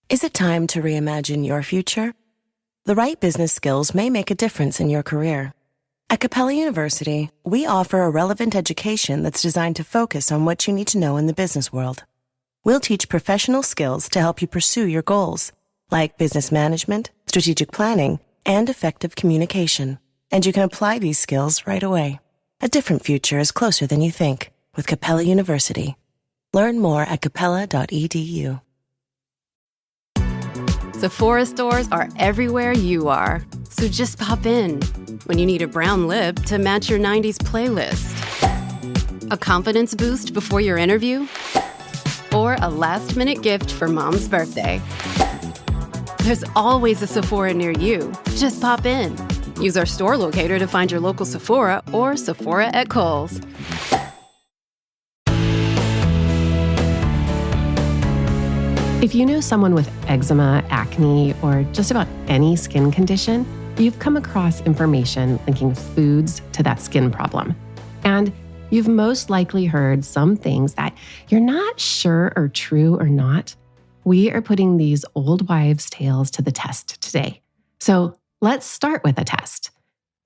Is it time to reimagine your future? The right business skills may make a difference in your career. At Capella University, we offer a relevant education that's designed to focus on what you need to know in the business world. We'll teach professional skills to help you pursue your goals, like business management, strategic planning, and effective communication. And you can apply these skills right away. A different future is closer than you think with Capella University. Learn more at capella.edu. Sephora stores are everywhere you are, so just pop in. When you need a brown lip to match your 90s playlist, a confidence boost before your interview, or a last-minute gift for mom's birthday. There's always a Sephora near you. Just pop in. Use our store locator to find your local Sephora or Sephora at Kohl's. If you know someone with eczema, acne, or just about any skin condition, you've come across information linking foods to that skin problem. And you've most likely heard some things that you're not sure are true or not. We are putting these old wives' tales to the test today. So let's start with a test.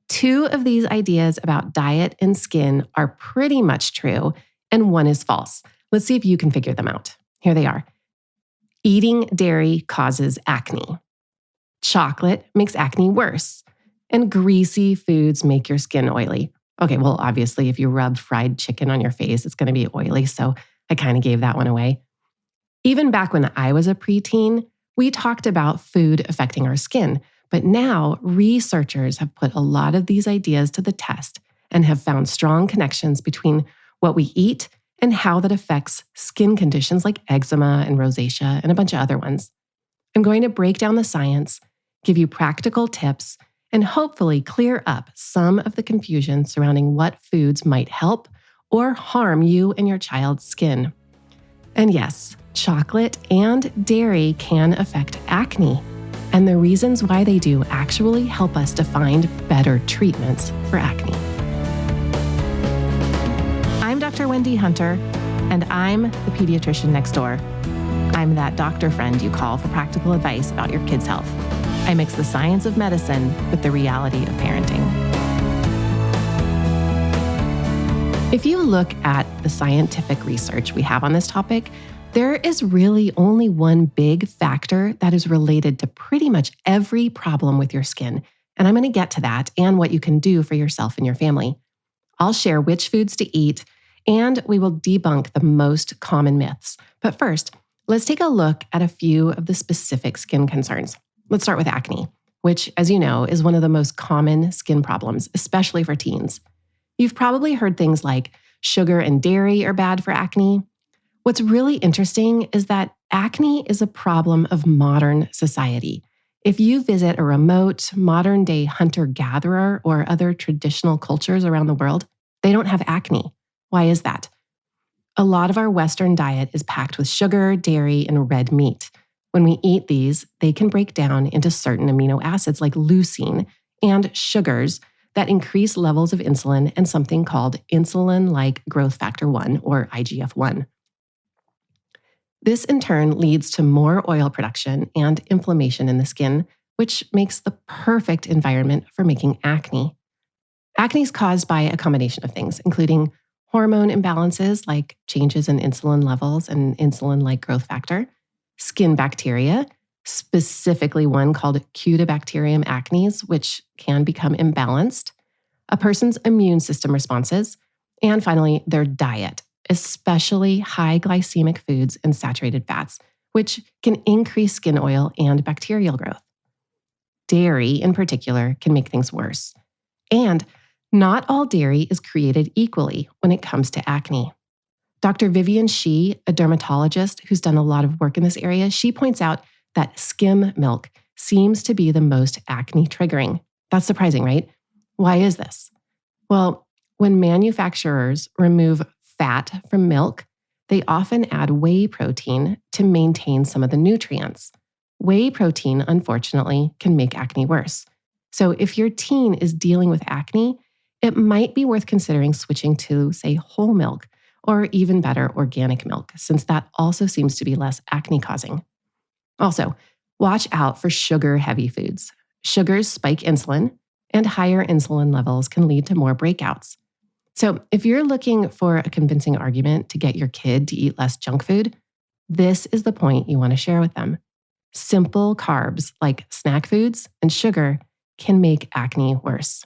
2 of these ideas about diet and skin are pretty much true, and 1 is false. Let's see if you can figure them out. Here they are. Eating dairy causes acne. Chocolate makes acne worse. And greasy foods make your skin oily. Okay, well, obviously, if you rub fried chicken on your face, it's going to be oily, so I kind of gave that one away. Even back when I was a preteen, we talked about food affecting our skin, but now researchers have put a lot of these ideas to the test and have found strong connections between what we eat and how that affects skin conditions like eczema and rosacea and a bunch of other ones. I'm going to break down the science, give you practical tips, and hopefully clear up some of the confusion surrounding what foods might help or harm you and your child's skin. And yes, chocolate and dairy can affect acne, and the reasons why they do actually help us to find better treatments for acne. I'm Dr. Wendy Hunter, and I'm the pediatrician next door. I'm that doctor friend you call for practical advice about your kid's health. I mix the science of medicine with the reality of parenting. If you look at the scientific research we have on this topic, there is really only one big factor that is related to pretty much every problem with your skin. And I'm going to get to that and what you can do for yourself and your family. I'll share which foods to eat, and we will debunk the most common myths. But first, let's take a look at a few of the specific skin concerns. Let's start with acne, which, as you know, is one of the most common skin problems, especially for teens. You've probably heard things like sugar and dairy are bad for acne. What's really interesting is that acne is a problem of modern society. If you visit a remote, modern-day hunter-gatherer or other traditional cultures around the world, they don't have acne. Why is that? A lot of our Western diet is packed with sugar, dairy, and red meat. When we eat these, they can break down into certain amino acids like leucine and sugars that increase levels of insulin and something called insulin-like growth factor 1 or IGF-1. This in turn leads to more oil production and inflammation in the skin, which makes the perfect environment for making acne. Acne is caused by a combination of things, including hormone imbalances like changes in insulin levels and insulin-like growth factor, skin bacteria, specifically one called Cutibacterium acnes, which can become imbalanced, a person's immune system responses, and finally, their diet, especially high glycemic foods and saturated fats, which can increase skin oil and bacterial growth. Dairy, in particular, can make things worse. And not all dairy is created equally when it comes to acne. Dr. Vivian Shi, a dermatologist who's done a lot of work in this area, she points out that skim milk seems to be the most acne triggering. That's surprising, right? Why is this? Well, when manufacturers remove fat from milk, they often add whey protein to maintain some of the nutrients. Whey protein, unfortunately, can make acne worse. So if your teen is dealing with acne, it might be worth considering switching to, say, whole milk, or even better, organic milk, since that also seems to be less acne-causing. Also, watch out for sugar-heavy foods. Sugars spike insulin, and higher insulin levels can lead to more breakouts. So if you're looking for a convincing argument to get your kid to eat less junk food, this is the point you want to share with them. Simple carbs like snack foods and sugar can make acne worse.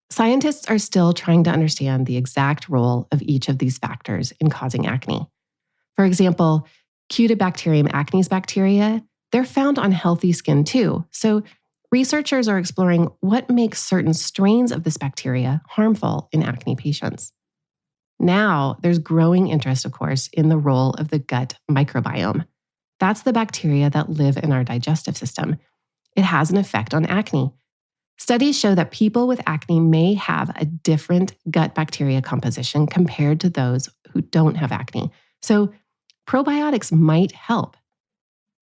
Scientists are still trying to understand the exact role of each of these factors in causing acne. For example, Cutibacterium acnes bacteria, they're found on healthy skin too. So researchers are exploring what makes certain strains of this bacteria harmful in acne patients. Now, there's growing interest, of course, in the role of the gut microbiome. That's the bacteria that live in our digestive system. It has an effect on acne. Studies show that people with acne may have a different gut bacteria composition compared to those who don't have acne. So probiotics might help.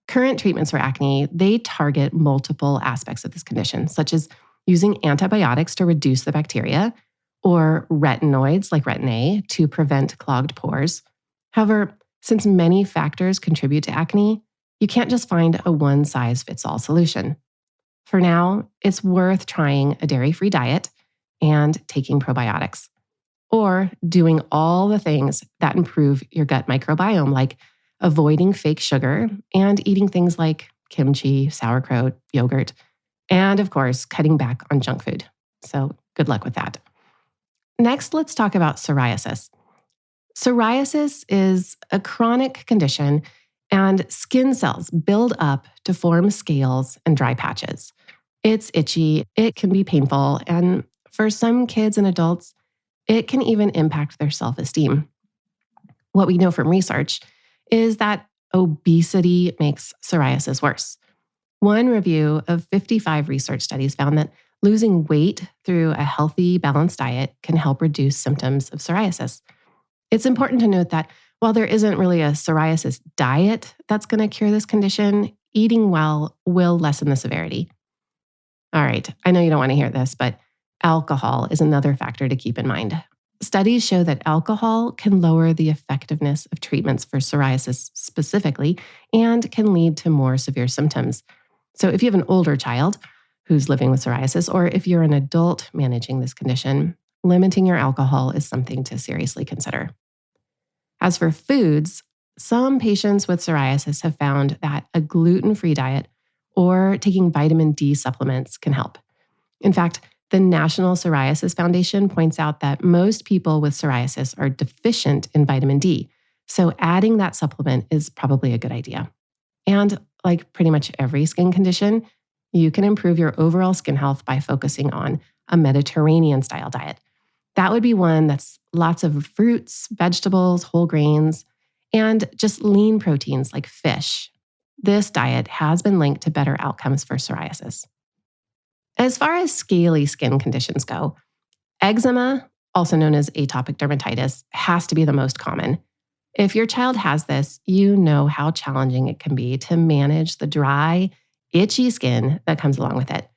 Current treatments for acne, they target multiple aspects of this condition, such as using antibiotics to reduce the bacteria or retinoids like Retin A to prevent clogged pores. However, since many factors contribute to acne, you can't just find a one-size-fits-all solution. For now, it's worth trying a dairy-free diet and taking probiotics, or doing all the things that improve your gut microbiome, like avoiding fake sugar and eating things like kimchi, sauerkraut, yogurt, and of course, cutting back on junk food. So good luck with that. Next, let's talk about psoriasis. Psoriasis is a chronic condition, and skin cells build up to form scales and dry patches. It's itchy, it can be painful, and for some kids and adults, it can even impact their self-esteem. What we know from research is that obesity makes psoriasis worse. One review of 55 research studies found that losing weight through a healthy, balanced diet can help reduce symptoms of psoriasis. It's important to note that while there isn't really a psoriasis diet that's going to cure this condition, eating well will lessen the severity. All right, I know you don't want to hear this, but alcohol is another factor to keep in mind. Studies show that alcohol can lower the effectiveness of treatments for psoriasis specifically and can lead to more severe symptoms. So if you have an older child who's living with psoriasis, or if you're an adult managing this condition, limiting your alcohol is something to seriously consider. As for foods, some patients with psoriasis have found that a gluten-free diet or taking vitamin D supplements can help. In fact, the National Psoriasis Foundation points out that most people with psoriasis are deficient in vitamin D, so adding that supplement is probably a good idea. And like pretty much every skin condition, you can improve your overall skin health by focusing on a Mediterranean-style diet. That would be one that's lots of fruits, vegetables, whole grains, and just lean proteins like fish. This diet has been linked to better outcomes for psoriasis. As far as scaly skin conditions go, eczema, also known as atopic dermatitis, has to be the most common. If your child has this, you know how challenging it can be to manage the dry, itchy skin that comes along with it.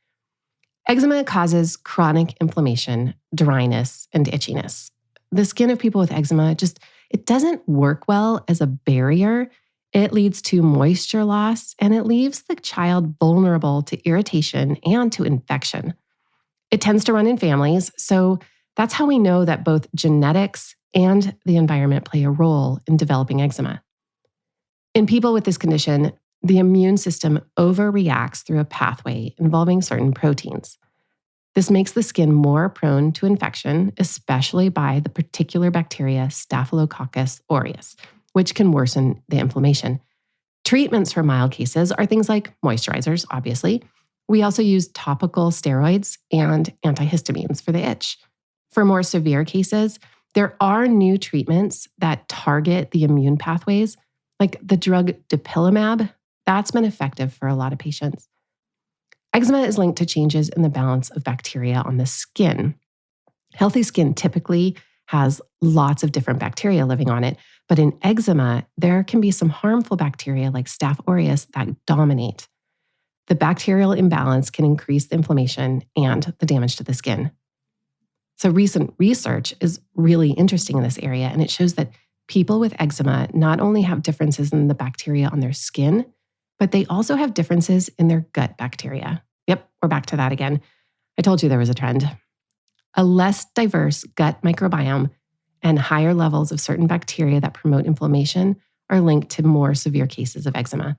Eczema causes chronic inflammation, dryness, and itchiness. The skin of people with eczema it doesn't work well as a barrier. It leads to moisture loss, and it leaves the child vulnerable to irritation and to infection. It tends to run in families, so that's how we know that both genetics and the environment play a role in developing eczema. In people with this condition, the immune system overreacts through a pathway involving certain proteins. This makes the skin more prone to infection, especially by the particular bacteria Staphylococcus aureus, which can worsen the inflammation. Treatments for mild cases are things like moisturizers, obviously. We also use topical steroids and antihistamines for the itch. For more severe cases, there are new treatments that target the immune pathways, like the drug dupilumab. That's been effective for a lot of patients. Eczema is linked to changes in the balance of bacteria on the skin. Healthy skin typically has lots of different bacteria living on it, but in eczema, there can be some harmful bacteria like Staph aureus that dominate. The bacterial imbalance can increase the inflammation and the damage to the skin. So recent research is really interesting in this area, and it shows that people with eczema not only have differences in the bacteria on their skin, but they also have differences in their gut bacteria. Yep, we're back to that again. I told you there was a trend. A less diverse gut microbiome and higher levels of certain bacteria that promote inflammation are linked to more severe cases of eczema.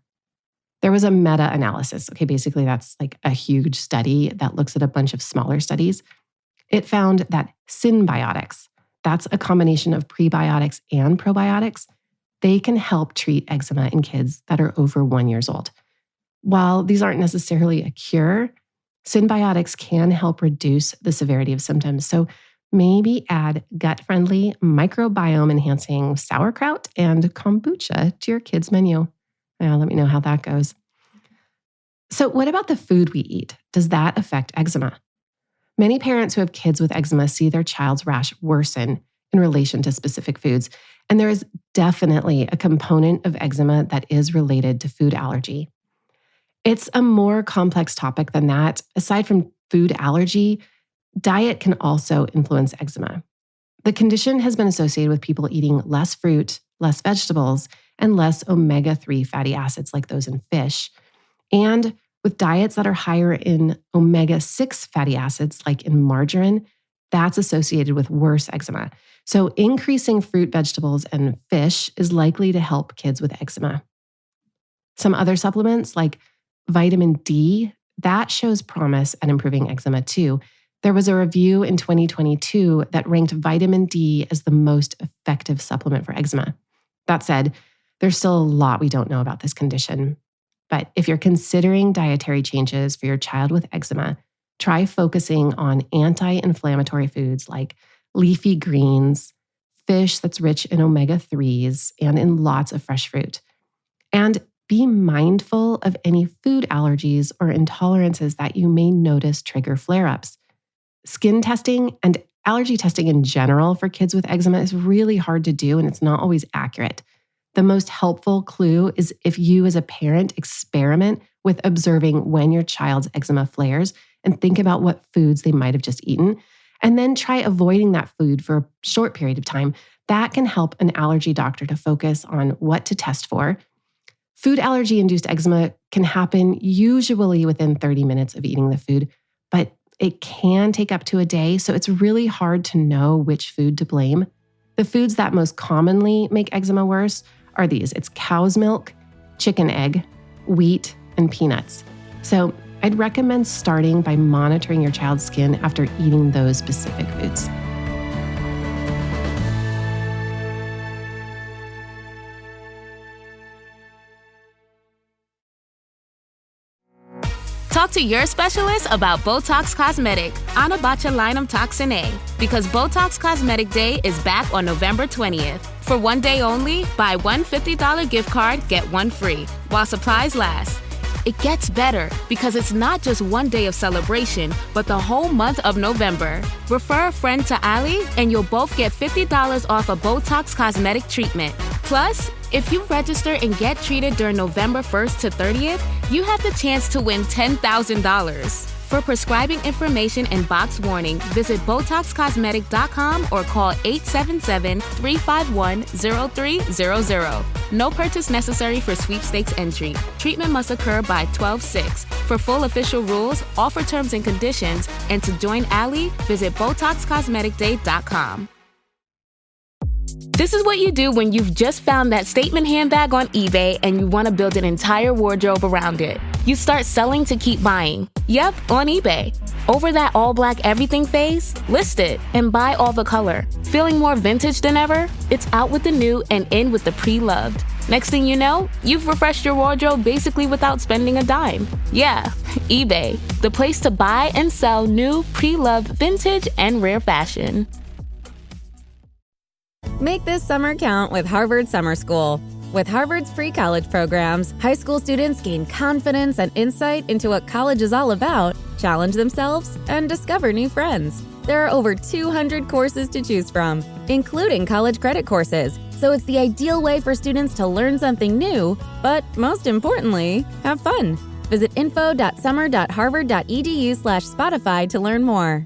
There was a meta-analysis. Okay, basically that's like a huge study that looks at a bunch of smaller studies. It found that symbiotics, that's a combination of prebiotics and probiotics, they can help treat eczema in kids that are over 1 year old. While these aren't necessarily a cure, symbiotics can help reduce the severity of symptoms. So maybe add gut-friendly, microbiome-enhancing sauerkraut and kombucha to your kids' menu. Let me know how that goes. So what about the food we eat? Does that affect eczema? Many parents who have kids with eczema see their child's rash worsen in relation to specific foods. And there is definitely a component of eczema that is related to food allergy. It's a more complex topic than that. Aside from food allergy, diet can also influence eczema. The condition has been associated with people eating less fruit, less vegetables, and less omega-3 fatty acids like those in fish, and with diets that are higher in omega-6 fatty acids like in margarine, that's associated with worse eczema. So increasing fruit, vegetables, and fish is likely to help kids with eczema. Some other supplements like vitamin D, that shows promise at improving eczema too. There was a review in 2022 that ranked vitamin D as the most effective supplement for eczema. That said, there's still a lot we don't know about this condition. But if you're considering dietary changes for your child with eczema, try focusing on anti-inflammatory foods like leafy greens, fish that's rich in omega-3s, and in lots of fresh fruit. And be mindful of any food allergies or intolerances that you may notice trigger flare-ups. Skin testing and allergy testing in general for kids with eczema is really hard to do, and it's not always accurate. The most helpful clue is if you as a parent experiment with observing when your child's eczema flares and think about what foods they might have just eaten, and then try avoiding that food for a short period of time. That can help an allergy doctor to focus on what to test for. Food allergy-induced eczema can happen usually within 30 minutes of eating the food, but it can take up to a day, so it's really hard to know which food to blame. The foods that most commonly make eczema worse are these. It's cow's milk, chicken egg, wheat, and peanuts. So I'd recommend starting by monitoring your child's skin after eating those specific foods. Talk to your specialist about Botox Cosmetic, Anabotulinum Toxin A, because Botox Cosmetic Day is back on November 20th. For one day only, buy one $50 gift card, get one free, while supplies last. It gets better because it's not just one day of celebration, but the whole month of November. Refer a friend to Allie, and you'll both get $50 off a Botox Cosmetic treatment. Plus, if you register and get treated during November 1st to 30th, you have the chance to win $10,000. For prescribing information and box warning, visit BotoxCosmetic.com or call 877-351-0300. No purchase necessary for sweepstakes entry. Treatment must occur by 12/6. For full official rules, offer terms and conditions, and to join Allie, visit BotoxCosmeticDay.com. This is what you do when you've just found that statement handbag on eBay and you want to build an entire wardrobe around it. You start selling to keep buying. Yep, on eBay. Over that all-black everything phase? List it and buy all the color. Feeling more vintage than ever? It's out with the new and in with the pre-loved. Next thing you know, you've refreshed your wardrobe basically without spending a dime. Yeah, eBay, the place to buy and sell new, pre-loved, vintage, and rare fashion. Make this summer count with Harvard Summer School. With Harvard's free college programs, high school students gain confidence and insight into what college is all about, challenge themselves, and discover new friends. There are over 200 courses to choose from, including college credit courses, so it's the ideal way for students to learn something new, but most importantly, have fun. Visit info.summer.harvard.edu/Spotify to learn more.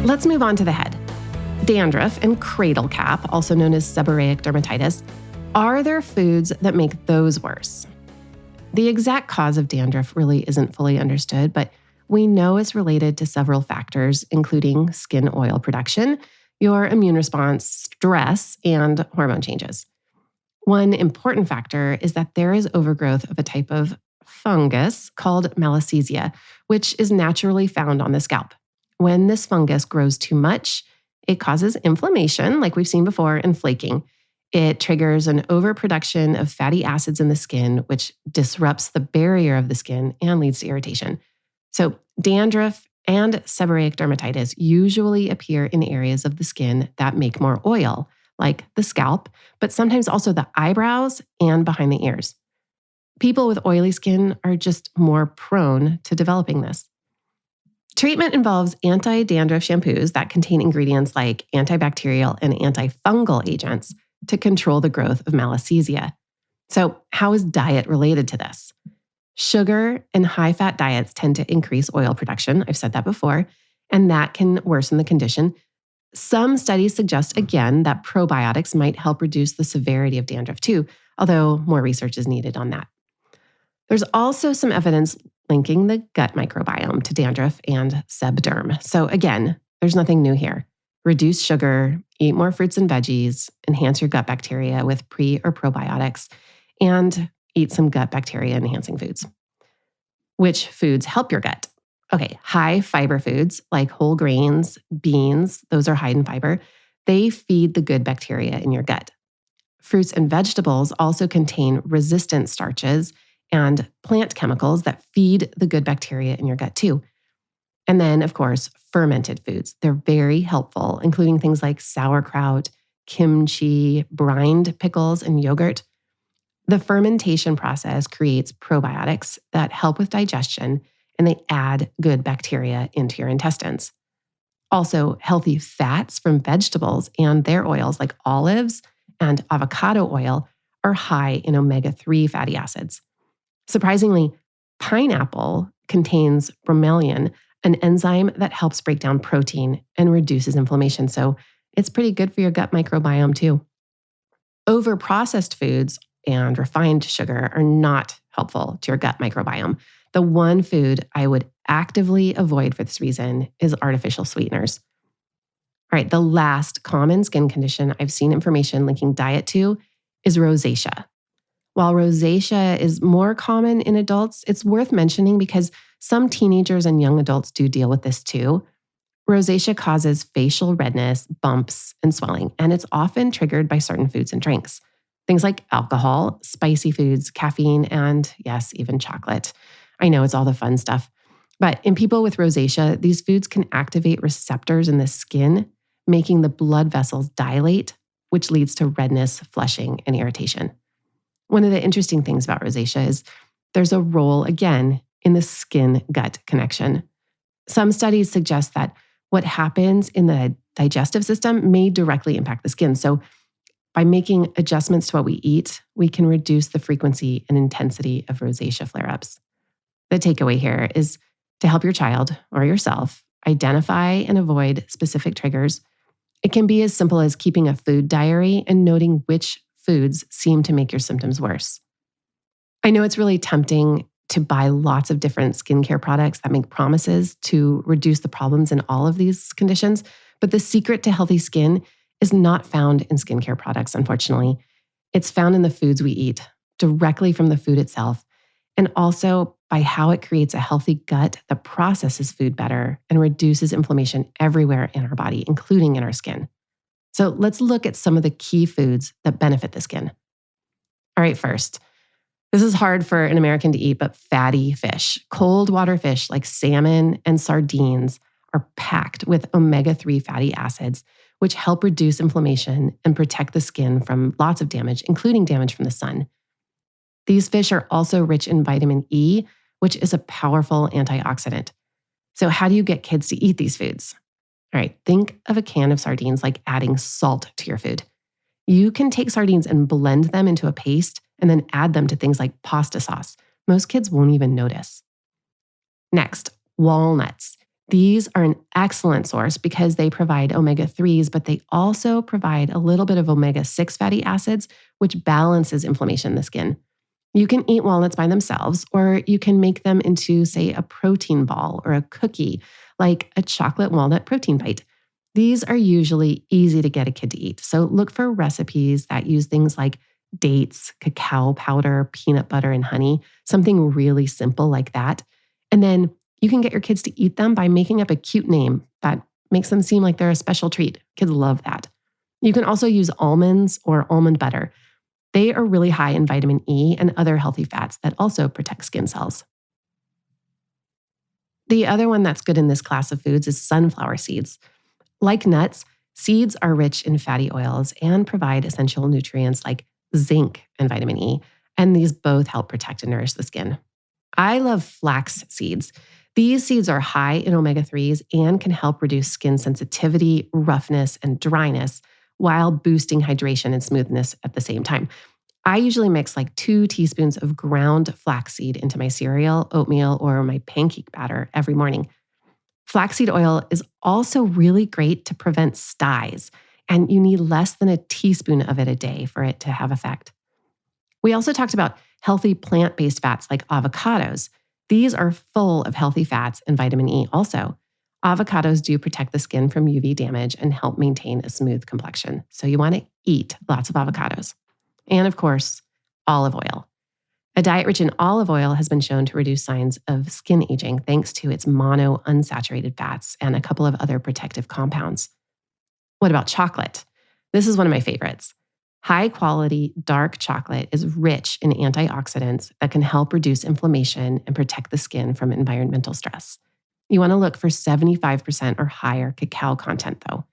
Let's move on to the head. Dandruff and cradle cap, also known as seborrheic dermatitis, are there foods that make those worse? The exact cause of dandruff really isn't fully understood, but we know it's related to several factors, including skin oil production, your immune response, stress, and hormone changes. One important factor is that there is overgrowth of a type of fungus called malassezia, which is naturally found on the scalp. When this fungus grows too much, it causes inflammation, like we've seen before, and flaking. It triggers an overproduction of fatty acids in the skin, which disrupts the barrier of the skin and leads to irritation. So dandruff and seborrheic dermatitis usually appear in areas of the skin that make more oil, like the scalp, but sometimes also the eyebrows and behind the ears. People with oily skin are just more prone to developing this. Treatment involves anti-dandruff shampoos that contain ingredients like antibacterial and antifungal agents to control the growth of malassezia. So, how is diet related to this? Sugar and high-fat diets tend to increase oil production. I've said that before, and that can worsen the condition. Some studies suggest, again, that probiotics might help reduce the severity of dandruff too, although more research is needed on that. There's also some evidence linking the gut microbiome to dandruff and sebderm. So again, there's nothing new here. Reduce sugar, eat more fruits and veggies, enhance your gut bacteria with pre or probiotics, and eat some gut bacteria enhancing foods. Which foods help your gut? Okay, high fiber foods like whole grains, beans, those are high in fiber. They feed the good bacteria in your gut. Fruits and vegetables also contain resistant starches and plant chemicals that feed the good bacteria in your gut too. And then, of course, fermented foods. They're very helpful, including things like sauerkraut, kimchi, brined pickles, and yogurt. The fermentation process creates probiotics that help with digestion, and they add good bacteria into your intestines. Also, healthy fats from vegetables and their oils like olives and avocado oil are high in omega-3 fatty acids. Surprisingly, pineapple contains bromelain, an enzyme that helps break down protein and reduces inflammation. So it's pretty good for your gut microbiome too. Overprocessed foods and refined sugar are not helpful to your gut microbiome. The one food I would actively avoid for this reason is artificial sweeteners. All right, the last common skin condition I've seen information linking diet to is rosacea. While rosacea is more common in adults, it's worth mentioning because some teenagers and young adults do deal with this too. Rosacea causes facial redness, bumps, and swelling, and it's often triggered by certain foods and drinks. Things like alcohol, spicy foods, caffeine, and yes, even chocolate. I know it's all the fun stuff. But in people with rosacea, these foods can activate receptors in the skin, making the blood vessels dilate, which leads to redness, flushing, and irritation. One of the interesting things about rosacea is there's a role, again, in the skin-gut connection. Some studies suggest that what happens in the digestive system may directly impact the skin. So by making adjustments to what we eat, we can reduce the frequency and intensity of rosacea flare-ups. The takeaway here is to help your child or yourself identify and avoid specific triggers. It can be as simple as keeping a food diary and noting which foods seem to make your symptoms worse. I know it's really tempting to buy lots of different skincare products that make promises to reduce the problems in all of these conditions, but the secret to healthy skin is not found in skincare products, unfortunately. It's found in the foods we eat, directly from the food itself, and also by how it creates a healthy gut that processes food better and reduces inflammation everywhere in our body, including in our skin. So let's look at some of the key foods that benefit the skin. All right, first, this is hard for an American to eat, but fatty fish. Cold water fish like salmon and sardines are packed with omega-3 fatty acids, which help reduce inflammation and protect the skin from lots of damage, including damage from the sun. These fish are also rich in vitamin E, which is a powerful antioxidant. So how do you get kids to eat these foods? All right, think of a can of sardines like adding salt to your food. You can take sardines and blend them into a paste and then add them to things like pasta sauce. Most kids won't even notice. Next, walnuts. These are an excellent source because they provide omega-3s, but they also provide a little bit of omega-6 fatty acids, which balances inflammation in the skin. You can eat walnuts by themselves, or you can make them into, say, a protein ball or a cookie, like a chocolate walnut protein bite. These are usually easy to get a kid to eat. So look for recipes that use things like dates, cacao powder, peanut butter, and honey, something really simple like that. And then you can get your kids to eat them by making up a cute name that makes them seem like they're a special treat. Kids love that. You can also use almonds or almond butter. They are really high in vitamin E and other healthy fats that also protect skin cells. The other one that's good in this class of foods is sunflower seeds. Like nuts, seeds are rich in fatty oils and provide essential nutrients like zinc and vitamin E, and these both help protect and nourish the skin. I love flax seeds. These seeds are high in omega-3s and can help reduce skin sensitivity, roughness, and dryness while boosting hydration and smoothness at the same time. I usually mix like 2 teaspoons of ground flaxseed into my cereal, oatmeal, or my pancake batter every morning. Flaxseed oil is also really great to prevent styes, and you need less than a teaspoon of it a day for it to have effect. We also talked about healthy plant-based fats like avocados. These are full of healthy fats and vitamin E also. Avocados do protect the skin from UV damage and help maintain a smooth complexion. So you want to eat lots of avocados. And of course, olive oil. A diet rich in olive oil has been shown to reduce signs of skin aging thanks to its monounsaturated fats and a couple of other protective compounds. What about chocolate? This is one of my favorites. High-quality dark chocolate is rich in antioxidants that can help reduce inflammation and protect the skin from environmental stress. You want to look for 75% or higher cacao content, though.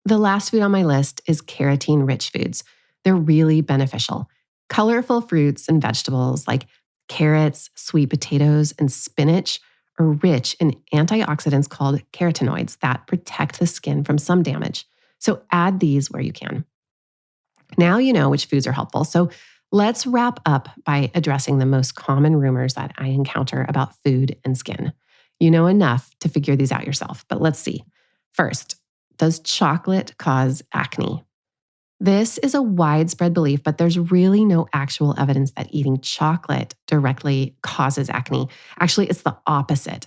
The last food on my list is carotene-rich foods. They're really beneficial. Colorful fruits and vegetables like carrots, sweet potatoes, and spinach are rich in antioxidants called carotenoids that protect the skin from some damage. So add these where you can. Now you know which foods are helpful, so let's wrap up by addressing the most common rumors that I encounter about food and skin. You know enough to figure these out yourself, but let's see. First, does chocolate cause acne? This is a widespread belief, but there's really no actual evidence that eating chocolate directly causes acne. Actually, it's the opposite.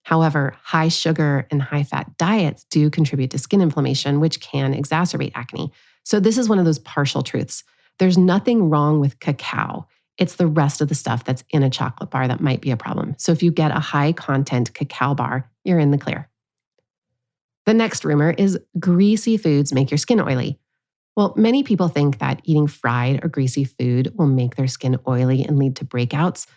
However, high sugar and high fat diets do contribute to skin inflammation, which can exacerbate acne. So this is one of those partial truths. There's nothing wrong with cacao. It's the rest of the stuff that's in a chocolate bar that might be a problem. So if you get a high content cacao bar, you're in the clear. The next rumor is greasy foods make your skin oily. Well, many people think that eating fried or greasy food will make their skin oily and lead to breakouts.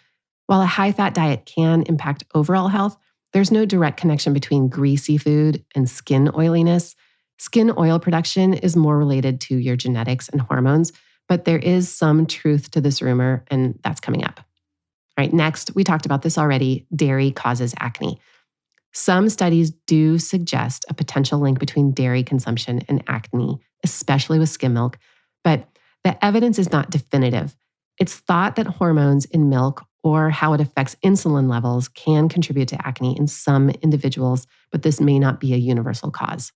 While a high-fat diet can impact overall health, there's no direct connection between greasy food and skin oiliness. Skin oil production is more related to your genetics and hormones, but there is some truth to this rumor, and that's coming up. All right, next, we talked about this already. Dairy causes acne. Some studies do suggest a potential link between dairy consumption and acne, especially with skim milk, but the evidence is not definitive. It's thought that hormones in milk or how it affects insulin levels can contribute to acne in some individuals, but this may not be a universal cause.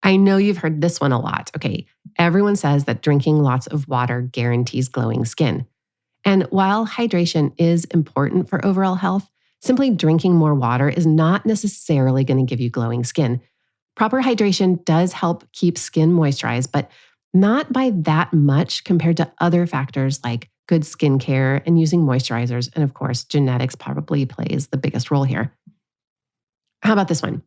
I know you've heard this one a lot. Okay, everyone says that drinking lots of water guarantees glowing skin. And while hydration is important for overall health, simply drinking more water is not necessarily going to give you glowing skin. Proper hydration does help keep skin moisturized, but not by that much compared to other factors like good skincare and using moisturizers. And of course, genetics probably plays the biggest role here. How about this one?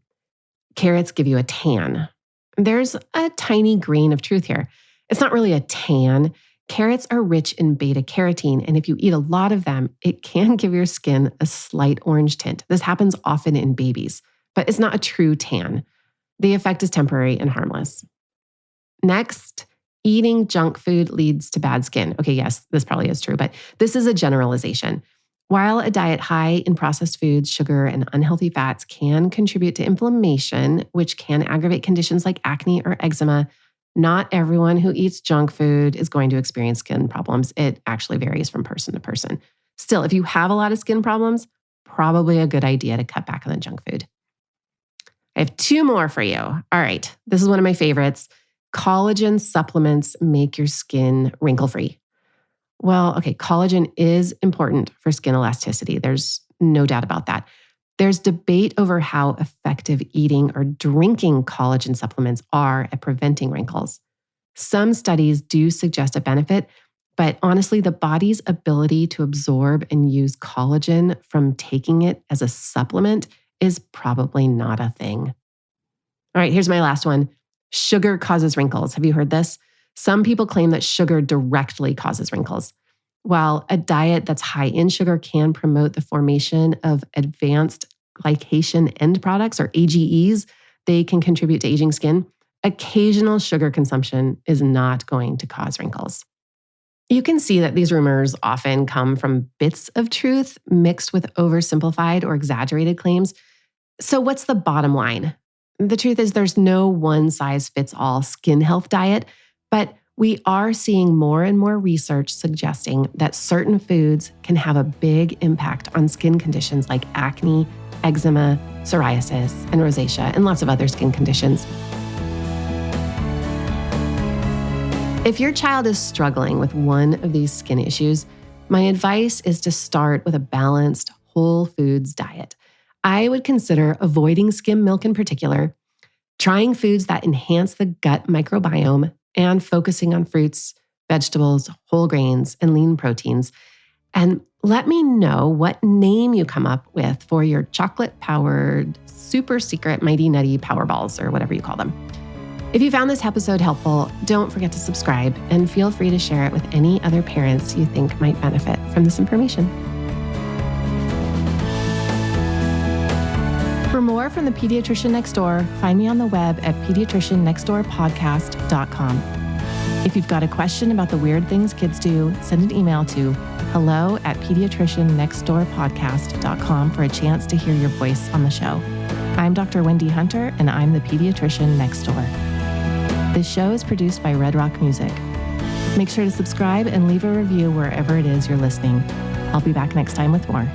Carrots give you a tan. There's a tiny grain of truth here. It's not really a tan. Carrots are rich in beta carotene, and if you eat a lot of them, it can give your skin a slight orange tint. This happens often in babies, but it's not a true tan. The effect is temporary and harmless. Next, eating junk food leads to bad skin. Okay, yes, this probably is true, but this is a generalization. While a diet high in processed foods, sugar, and unhealthy fats can contribute to inflammation, which can aggravate conditions like acne or eczema, not everyone who eats junk food is going to experience skin problems. It actually varies from person to person. Still, if you have a lot of skin problems, probably a good idea to cut back on the junk food. I have 2 more for you. All right, this is one of my favorites. Collagen supplements make your skin wrinkle-free. Well, okay, collagen is important for skin elasticity. There's no doubt about that. There's debate over how effective eating or drinking collagen supplements are at preventing wrinkles. Some studies do suggest a benefit, but honestly, the body's ability to absorb and use collagen from taking it as a supplement is probably not a thing. All right, here's my last one. Sugar causes wrinkles. Have you heard this? Some people claim that sugar directly causes wrinkles. While a diet that's high in sugar can promote the formation of advanced glycation end products, or AGEs, they can contribute to aging skin. Occasional sugar consumption is not going to cause wrinkles. You can see that these rumors often come from bits of truth mixed with oversimplified or exaggerated claims. So what's the bottom line? The truth is there's no one-size-fits-all skin health diet, but we are seeing more and more research suggesting that certain foods can have a big impact on skin conditions like acne, eczema, psoriasis, and rosacea, and lots of other skin conditions. If your child is struggling with one of these skin issues, my advice is to start with a balanced whole foods diet. I would consider avoiding skim milk in particular, trying foods that enhance the gut microbiome, and focusing on fruits, vegetables, whole grains, and lean proteins. And let me know what name you come up with for your chocolate-powered, super secret Mighty Nutty Power Balls, or whatever you call them. If you found this episode helpful, don't forget to subscribe and feel free to share it with any other parents you think might benefit from this information. For more from the Pediatrician Next Door, find me on the web at pediatriciannextdoorpodcast.com. If you've got a question about the weird things kids do, send an email to hello@pediatriciannextdoorpodcast.com for a chance to hear your voice on the show. I'm Dr. Wendy Hunter, and I'm the Pediatrician Next Door. This show is produced by Red Rock Music. Make sure to subscribe and leave a review wherever it is you're listening. I'll be back next time with more.